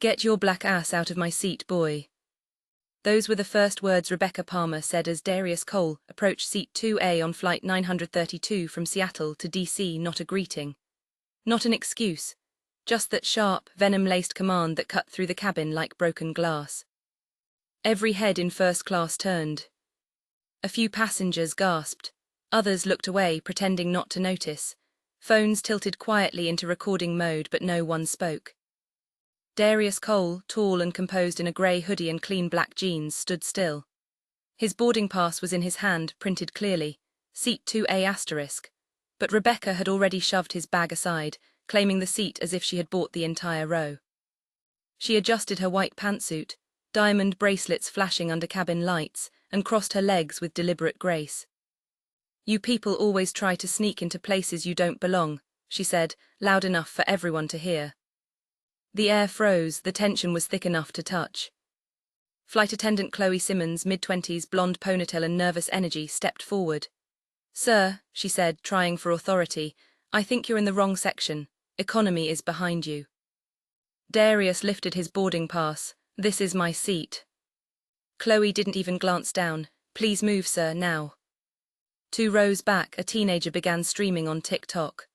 "Get your black ass out of my seat, boy." Those were the first words Rebecca Palmer said as Darius Cole approached Seat 2A on Flight 932 from Seattle to DC. Not a greeting. Not an excuse. Just that sharp, venom-laced command that cut through the cabin like broken glass. Every head in first class turned. A few passengers gasped. Others looked away, pretending not to notice. Phones tilted quietly into recording mode, but no one spoke. Darius Cole, tall and composed in a grey hoodie and clean black jeans, stood still. His boarding pass was in his hand, printed clearly, Seat 2A*. But Rebecca had already shoved his bag aside, claiming the seat as if she had bought the entire row. She adjusted her white pantsuit, diamond bracelets flashing under cabin lights, and crossed her legs with deliberate grace. "You people always try to sneak into places you don't belong," she said, loud enough for everyone to hear. The air froze, the tension was thick enough to touch. Flight attendant Chloe Simmons, mid-20s, blonde ponytail and nervous energy, stepped forward. "Sir," she said, trying for authority, "I think you're in the wrong section. Economy is behind you." Darius lifted his boarding pass. "This is my seat." Chloe didn't even glance down. "Please move, sir, now." 2 rows back, a teenager began streaming on TikTok.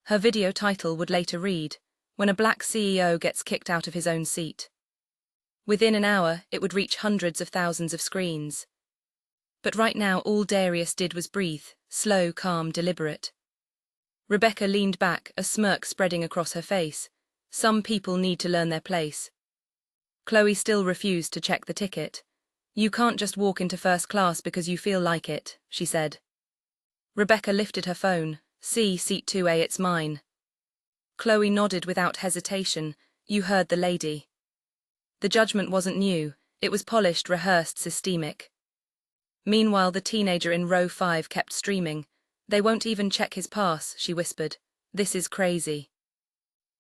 Her video title would later read, "When a black CEO gets kicked out of his own seat." Within an hour, it would reach hundreds of thousands of screens. But right now, all Darius did was breathe, slow, calm, deliberate. Rebecca leaned back, a smirk spreading across her face. "Some people need to learn their place." Chloe still refused to check the ticket. "You can't just walk into first class because you feel like it," she said. Rebecca lifted her phone. "See, Seat 2A, it's mine." Chloe nodded without hesitation. "You heard the lady." The judgment wasn't new. It was polished, rehearsed, systemic. Meanwhile, the teenager in row 5 kept streaming. "They won't even check his pass," she whispered. "This is crazy."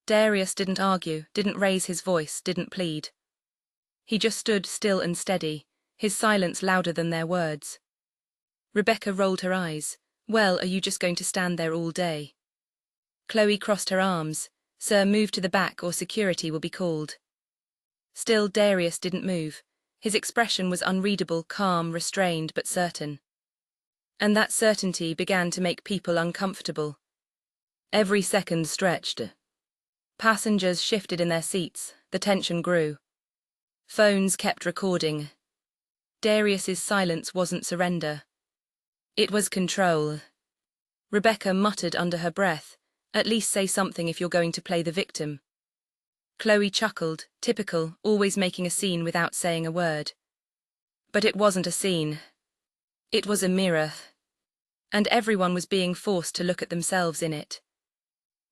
Darius didn't argue, didn't raise his voice, didn't plead. He just stood still and steady, his silence louder than their words. Rebecca rolled her eyes. "Well, are you just going to stand there all day?" Chloe crossed her arms. "Sir, move to the back or security will be called." Still, Darius didn't move. His expression was unreadable, calm, restrained, but certain. And that certainty began to make people uncomfortable. Every second stretched. Passengers shifted in their seats, the tension grew. Phones kept recording. Darius's silence wasn't surrender. It was control. Rebecca muttered under her breath, "At least say something if you're going to play the victim." Chloe chuckled, typical, always making a scene without saying a word. But it wasn't a scene. It was a mirror. And everyone was being forced to look at themselves in it.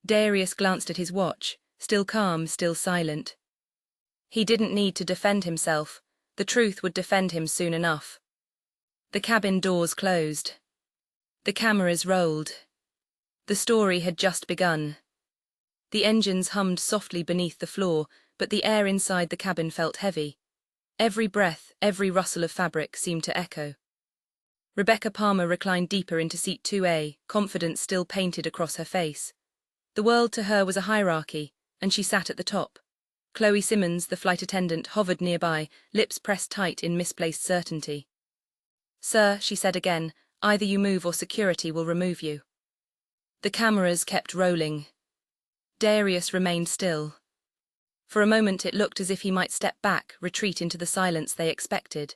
Darius glanced at his watch, still calm, still silent. He didn't need to defend himself. The truth would defend him soon enough. The cabin doors closed. The cameras rolled. The story had just begun. The engines hummed softly beneath the floor, but the air inside the cabin felt heavy. Every breath, every rustle of fabric seemed to echo. Rebecca Palmer reclined deeper into Seat 2A, confidence still painted across her face. The world to her was a hierarchy, and she sat at the top. Chloe Simmons, the flight attendant, hovered nearby, lips pressed tight in misplaced certainty. "Sir," she said again, "either you move or security will remove you." The cameras kept rolling. Darius remained still. For a moment it looked as if he might step back, retreat into the silence they expected.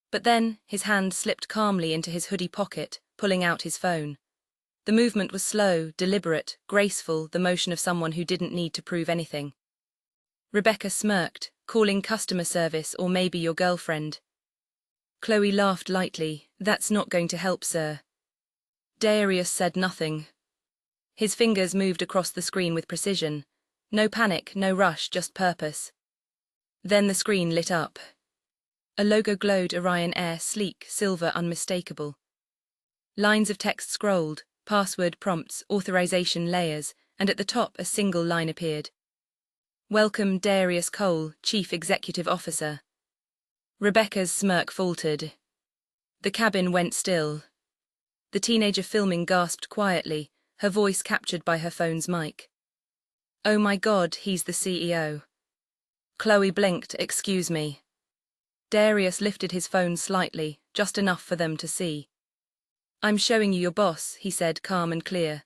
But then, his hand slipped calmly into his hoodie pocket, pulling out his phone. The movement was slow, deliberate, graceful, the motion of someone who didn't need to prove anything. Rebecca smirked, "Calling customer service or maybe your girlfriend." Chloe laughed lightly. "That's not going to help, sir." Darius said nothing. His fingers moved across the screen with precision. No panic, no rush, just purpose. Then the screen lit up. A logo glowed, Orion Air, sleek, silver, unmistakable. Lines of text scrolled, password prompts, authorization layers, and at the top a single line appeared. "Welcome, Darius Cole, Chief Executive Officer." Rebecca's smirk faltered. The cabin went still. The teenager filming gasped quietly, her voice captured by her phone's mic. "Oh my God, he's the CEO." Chloe blinked. Excuse me. Darius lifted his phone slightly, just enough for them to see. I'm showing you your boss, he said, calm and clear.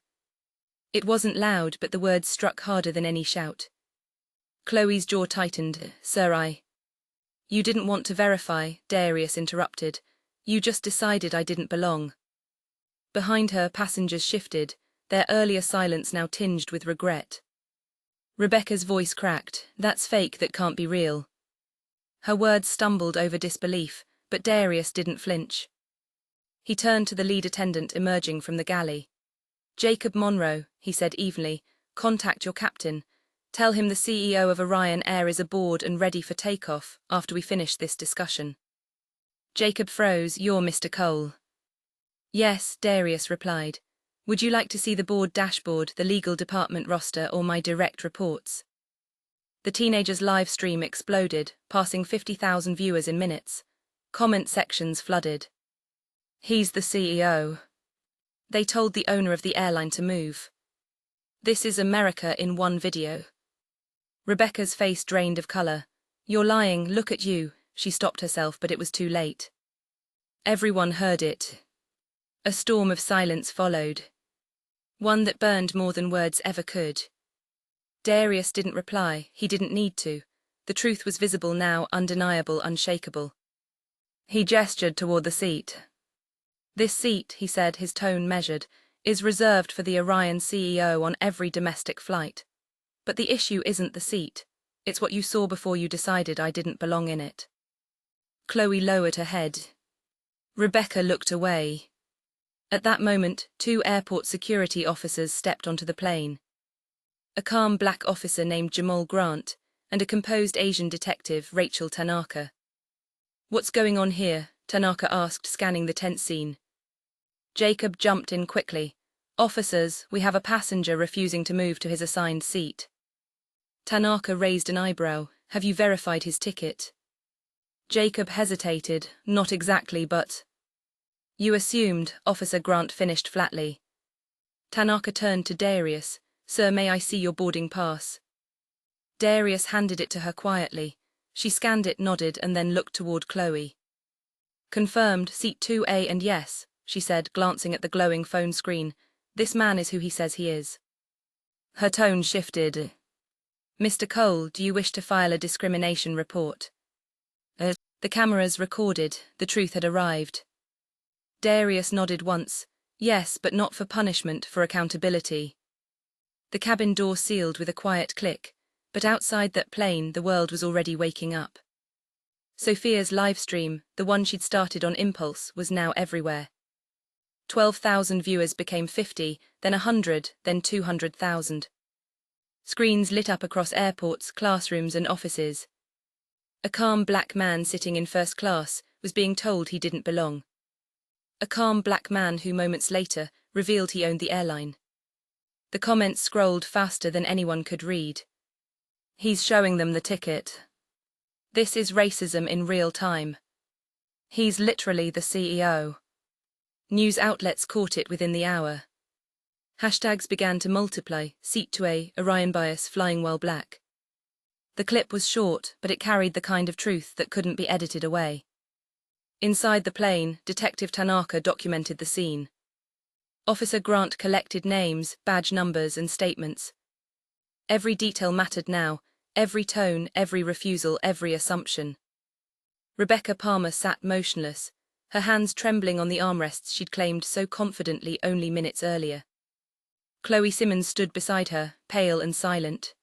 It wasn't loud, but the words struck harder than any shout. Chloe's jaw tightened. Sir, You didn't want to verify, Darius interrupted. You just decided I didn't belong. Behind her, passengers shifted, their earlier silence now tinged with regret. Rebecca's voice cracked. That's fake, that can't be real. Her words stumbled over disbelief, but Darius didn't flinch. He turned to the lead attendant emerging from the galley. Jacob Monroe, he said evenly, contact your captain. Tell him the CEO of Orion Air is aboard and ready for takeoff after we finish this discussion. Jacob froze. You're Mr. Cole. Yes, Darius replied. Would you like to see the board dashboard, the legal department roster, or my direct reports? The teenager's live stream exploded, passing 50,000 viewers in minutes. Comment sections flooded. He's the CEO. They told the owner of the airline to move. This is America in one video. Rebecca's face drained of color. You're lying, look at you. She stopped herself, but it was too late. Everyone heard it. A storm of silence followed. One that burned more than words ever could. Darius didn't reply. He didn't need to. The truth was visible now, undeniable, unshakable. He gestured toward the seat. This seat, he said, his tone measured, is reserved for the Orion CEO on every domestic flight. But the issue isn't the seat. It's what you saw before you decided I didn't belong in it. Chloe lowered her head. Rebecca looked away. At that moment, 2 airport security officers stepped onto the plane. A calm black officer named Jamal Grant, and a composed Asian detective, Rachel Tanaka. What's going on here? Tanaka asked, scanning the tense scene. Jacob jumped in quickly. Officers, we have a passenger refusing to move to his assigned seat. Tanaka raised an eyebrow. Have you verified his ticket? Jacob hesitated. Not exactly, but... You assumed, Officer Grant finished flatly. Tanaka turned to Darius. Sir, may I see your boarding pass? Darius handed it to her quietly. She scanned it, nodded, and then looked toward Chloe. Confirmed, seat 2A, and yes, she said, glancing at the glowing phone screen. This man is who he says he is. Her tone shifted. Mr. Cole, do you wish to file a discrimination report? The cameras recorded. The truth had arrived. Darius nodded once. Yes, but not for punishment, for accountability. The cabin door sealed with a quiet click, but outside that plane the world was already waking up. Sophia's live stream, the one she'd started on impulse, was now everywhere. 12,000 viewers became 50, then 100, then 200,000. Screens lit up across airports, classrooms, and offices. A calm black man sitting in first class was being told he didn't belong. A calm black man who moments later revealed he owned the airline. The comments scrolled faster than anyone could read. He's showing them the ticket. This is racism in real time. He's literally the CEO. News outlets caught it within the hour. Hashtags began to multiply, seat 2A, Orion bias, flying while black. The clip was short, but it carried the kind of truth that couldn't be edited away. Inside the plane, Detective Tanaka documented the scene. Officer Grant collected names, badge numbers, and statements. Every detail mattered now, every tone, every refusal, every assumption. Rebecca Palmer sat motionless, her hands trembling on the armrests she'd claimed so confidently only minutes earlier. Chloe Simmons stood beside her, pale and silent.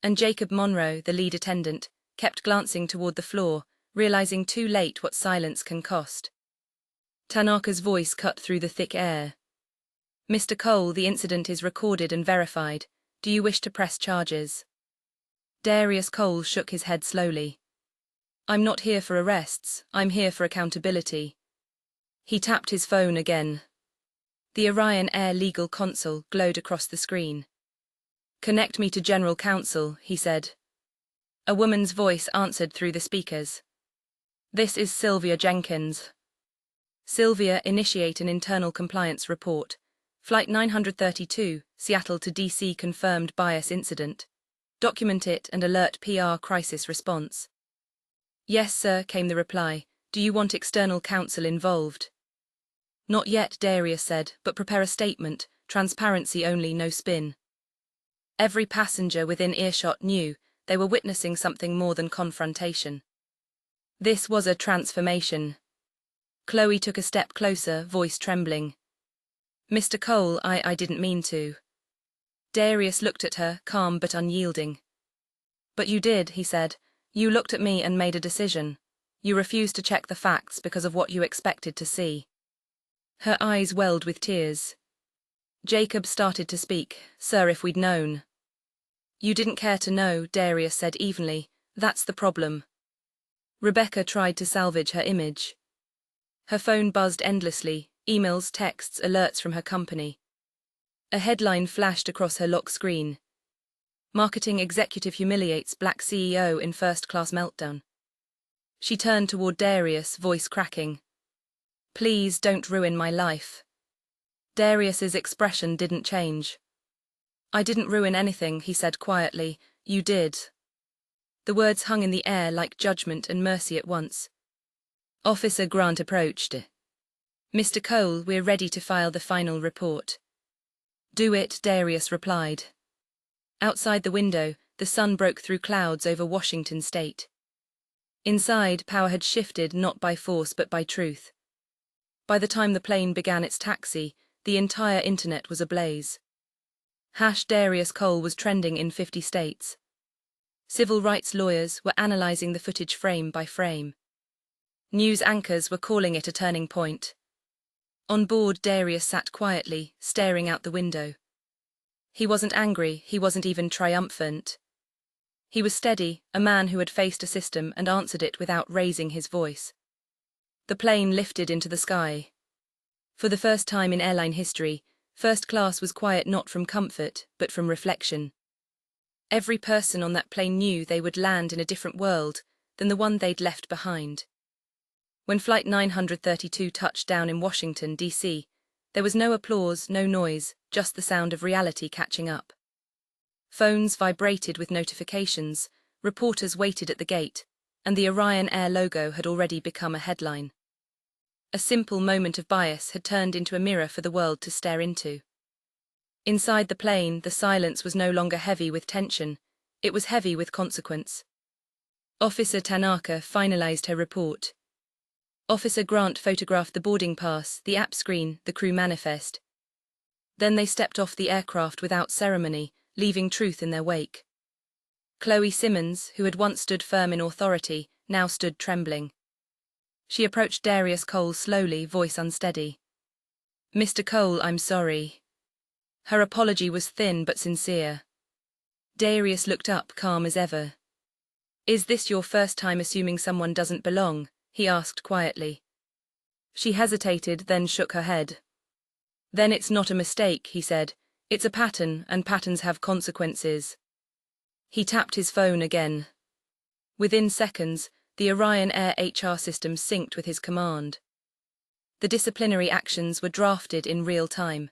And Jacob Monroe, the lead attendant, kept glancing toward the floor, realizing too late what silence can cost. Tanaka's voice cut through the thick air. Mr. Cole, the incident is recorded and verified. Do you wish to press charges? Darius Cole shook his head slowly. I'm not here for arrests, I'm here for accountability. He tapped his phone again. The Orion Air legal console glowed across the screen. Connect me to General Counsel, he said. A woman's voice answered through the speakers. This is Sylvia Jenkins. Sylvia, initiate an internal compliance report. Flight 932, Seattle to DC confirmed bias incident. Document it and alert PR crisis response. Yes, sir, came the reply. Do you want external counsel involved? Not yet, Darius said, but prepare a statement, transparency only, no spin. Every passenger within earshot knew they were witnessing something more than confrontation. This was a transformation. Chloe took a step closer, voice trembling. Mr. Cole, I didn't mean to. Darius looked at her, calm but unyielding. But you did, he said. You looked at me and made a decision. You refused to check the facts because of what you expected to see. Her eyes welled with tears. Jacob started to speak. Sir, if we'd known. You didn't care to know, Darius said evenly. That's the problem. Rebecca tried to salvage her image. Her phone buzzed endlessly, emails, texts, alerts from her company. A headline flashed across her lock screen. Marketing executive humiliates Black CEO in first-class meltdown. She turned toward Darius, voice cracking. Please don't ruin my life. Darius's expression didn't change. I didn't ruin anything, he said quietly. You did. The words hung in the air like judgment and mercy at once. Officer Grant approached. Mr. Cole, we're ready to file the final report. Do it, Darius replied. Outside the window, the sun broke through clouds over Washington state. Inside, power had shifted not by force but by truth. By the time the plane began its taxi, the entire internet was ablaze. #Darius Cole was trending in 50 states. Civil rights lawyers were analyzing the footage frame by frame. News anchors were calling it a turning point. On board, Darius sat quietly, staring out the window. He wasn't angry, he wasn't even triumphant. He was steady, a man who had faced a system and answered it without raising his voice. The plane lifted into the sky. For the first time in airline history, first class was quiet not from comfort, but from reflection. Every person on that plane knew they would land in a different world than the one they'd left behind. When Flight 932 touched down in Washington, D.C., there was no applause, no noise, just the sound of reality catching up. Phones vibrated with notifications, reporters waited at the gate, and the Orion Air logo had already become a headline. A simple moment of bias had turned into a mirror for the world to stare into. Inside the plane, the silence was no longer heavy with tension, it was heavy with consequence. Officer Tanaka finalized her report. Officer Grant photographed the boarding pass, the app screen, the crew manifest. Then they stepped off the aircraft without ceremony, leaving truth in their wake. Chloe Simmons, who had once stood firm in authority, now stood trembling. She approached Darius Cole slowly, voice unsteady. Mr. Cole, I'm sorry. Her apology was thin but sincere. Darius looked up, calm as ever. Is this your first time assuming someone doesn't belong? He asked quietly. She hesitated, then shook her head. Then it's not a mistake, he said. It's a pattern, and patterns have consequences. He tapped his phone again. Within seconds, the Orion Air HR system synced with his command. The disciplinary actions were drafted in real time.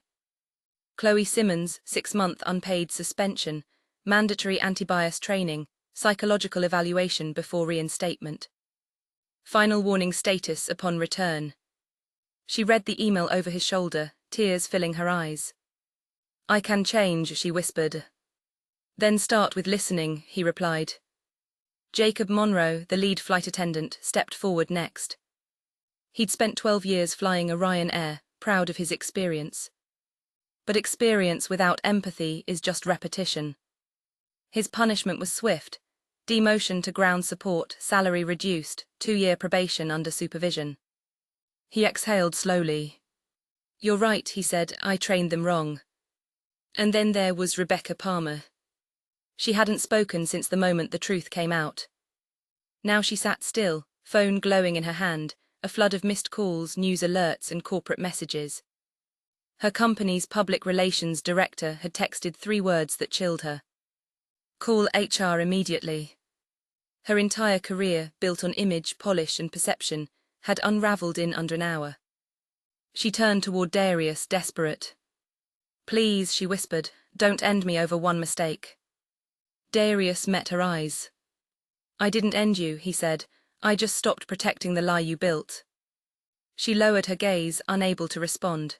Chloe Simmons, 6-month unpaid suspension, mandatory anti-bias training, psychological evaluation before reinstatement. Final warning status upon return. She read the email over his shoulder, tears filling her eyes. I can change, she whispered. Then start with listening, he replied. Jacob Monroe, the lead flight attendant, stepped forward next. He'd spent 12 years flying Orion Air, proud of his experience. But experience without empathy is just repetition. His punishment was swift. Demotion to ground support, salary reduced, 2-year probation under supervision. He exhaled slowly. You're right, he said, I trained them wrong. And then there was Rebecca Palmer. She hadn't spoken since the moment the truth came out. Now she sat still, phone glowing in her hand, a flood of missed calls, news alerts, and corporate messages. Her company's public relations director had texted 3 words that chilled her. Call HR immediately. Her entire career, built on image, polish, and perception, had unraveled in under an hour. She turned toward Darius, desperate. Please, she whispered, don't end me over one mistake. Darius met her eyes. "I didn't end you," he said. "I just stopped protecting the lie you built." She lowered her gaze, unable to respond.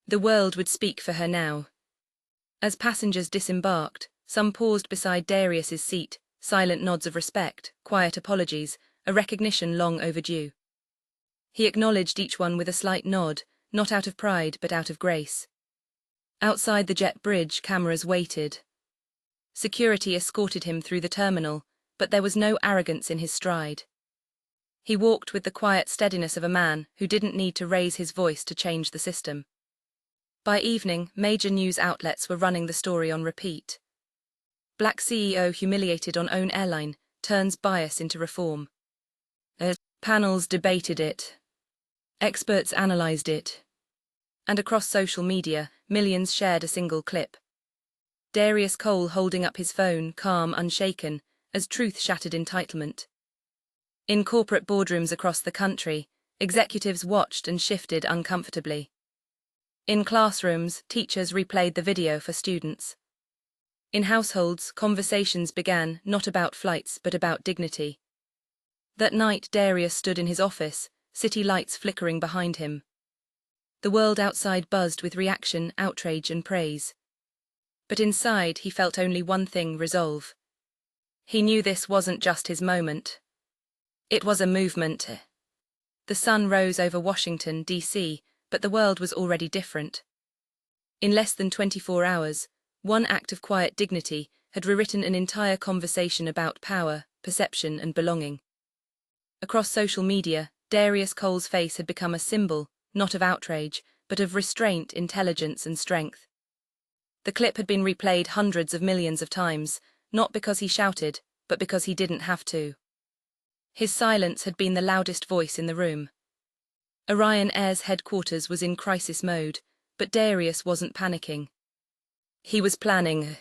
The world would speak for her now. As passengers disembarked, some paused beside Darius's seat, silent nods of respect, quiet apologies, a recognition long overdue. He acknowledged each one with a slight nod, not out of pride but out of grace. Outside the jet bridge, cameras waited. Security escorted him through the terminal, but there was no arrogance in his stride. He walked with the quiet steadiness of a man who didn't need to raise his voice to change the system. By evening, major news outlets were running the story on repeat. Black CEO humiliated on own airline, turns bias into reform. Panels debated it. Experts analyzed it. And across social media, millions shared a single clip. Darius Cole holding up his phone, calm, unshaken, as truth shattered entitlement. In corporate boardrooms across the country, executives watched and shifted uncomfortably. In classrooms, teachers replayed the video for students. In households, conversations began not about flights but about dignity. That night, Darius stood in his office, city lights flickering behind him. The world outside buzzed with reaction, outrage, and praise. But inside, he felt only one thing: resolve. He knew this wasn't just his moment. It was a movement. The sun rose over Washington, D.C., but the world was already different. In less than 24 hours, one act of quiet dignity had rewritten an entire conversation about power, perception, and belonging. Across social media, Darius Cole's face had become a symbol, not of outrage, but of restraint, intelligence, and strength. The clip had been replayed hundreds of millions of times, not because he shouted, but because he didn't have to. His silence had been the loudest voice in the room. Orion Air's headquarters was in crisis mode, but Darius wasn't panicking. He was planning.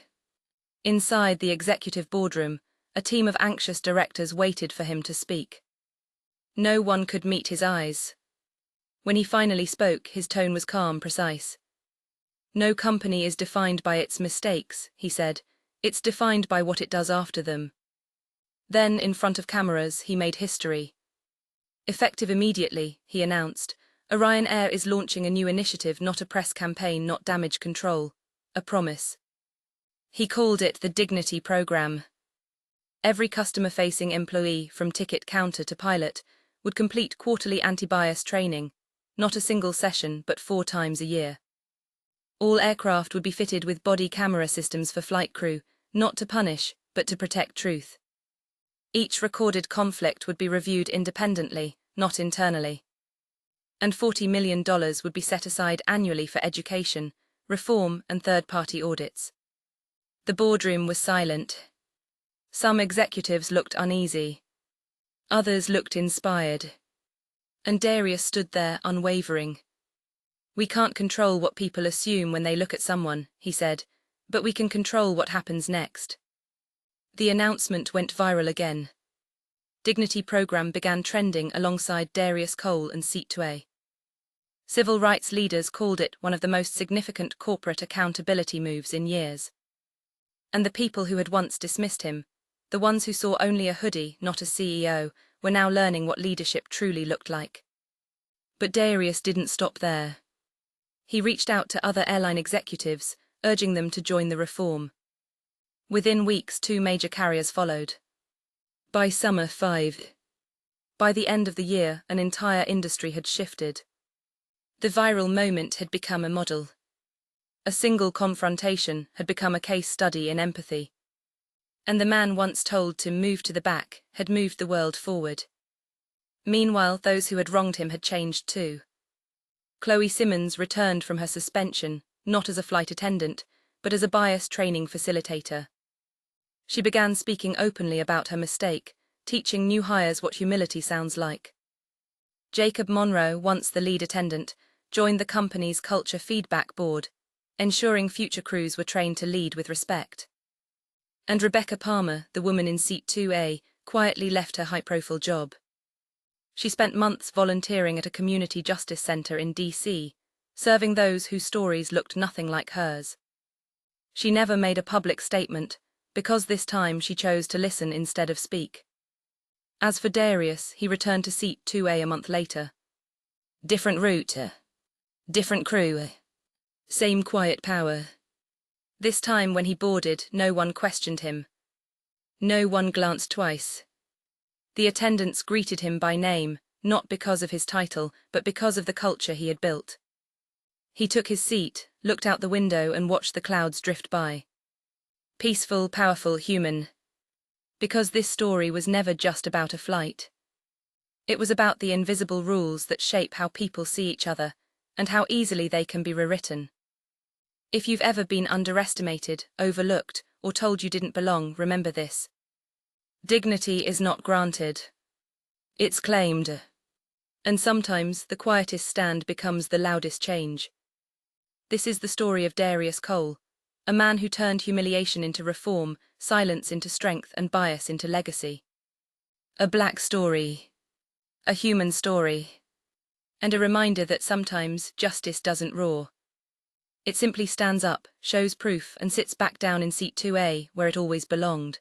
Inside the executive boardroom, a team of anxious directors waited for him to speak. No one could meet his eyes. When he finally spoke, his tone was calm, precise. "No company is defined by its mistakes," he said. "It's defined by what it does after them." Then, in front of cameras, he made history. Effective immediately, he announced, Orion Air is launching a new initiative, not a press campaign, not damage control. A promise. He called it the Dignity Program. Every customer-facing employee, from ticket counter to pilot, would complete quarterly anti-bias training, not a single session but 4 times a year. All aircraft would be fitted with body camera systems for flight crew, not to punish, but to protect truth. Each recorded conflict would be reviewed independently, not internally. And $40 million would be set aside annually for education, reform, and third-party audits. The boardroom was silent. Some executives looked uneasy. Others looked inspired. And Darius stood there, unwavering. "We can't control what people assume when they look at someone," he said, "but we can control what happens next." The announcement went viral again. Dignity Program began trending alongside Darius Cole and Seat 2A. Civil rights leaders called it one of the most significant corporate accountability moves in years. And the people who had once dismissed him, the ones who saw only a hoodie, not a CEO, were now learning what leadership truly looked like. But Darius didn't stop there. He reached out to other airline executives, urging them to join the reform. Within weeks, 2 major carriers followed. By summer, 5. By the end of the year, an entire industry had shifted. The viral moment had become a model. A single confrontation had become a case study in empathy. And the man once told to move to the back had moved the world forward. Meanwhile, those who had wronged him had changed too. Chloe Simmons returned from her suspension, not as a flight attendant, but as a bias training facilitator. She began speaking openly about her mistake, teaching new hires what humility sounds like. Jacob Monroe, once the lead attendant, joined the company's culture feedback board, ensuring future crews were trained to lead with respect. And Rebecca Palmer, the woman in Seat 2A, quietly left her high-profile job. She spent months volunteering at a community justice center in D.C., serving those whose stories looked nothing like hers. She never made a public statement, because this time she chose to listen instead of speak. As for Darius, he returned to seat 2A a month later. Different route, different crew, same quiet power. This time when he boarded, no one questioned him. No one glanced twice. The attendants greeted him by name, not because of his title, but because of the culture he had built. He took his seat, looked out the window and watched the clouds drift by. Peaceful, powerful, human. Because this story was never just about a flight. It was about the invisible rules that shape how people see each other, and how easily they can be rewritten. If you've ever been underestimated, overlooked, or told you didn't belong, remember this. Dignity is not granted. It's claimed. And sometimes the quietest stand becomes the loudest change. This is the story of Darius Cole, a man who turned humiliation into reform, silence into strength, and bias into legacy. A black story. A human story. And a reminder that sometimes justice doesn't roar. It simply stands up, shows proof, and sits back down in seat 2A, where it always belonged.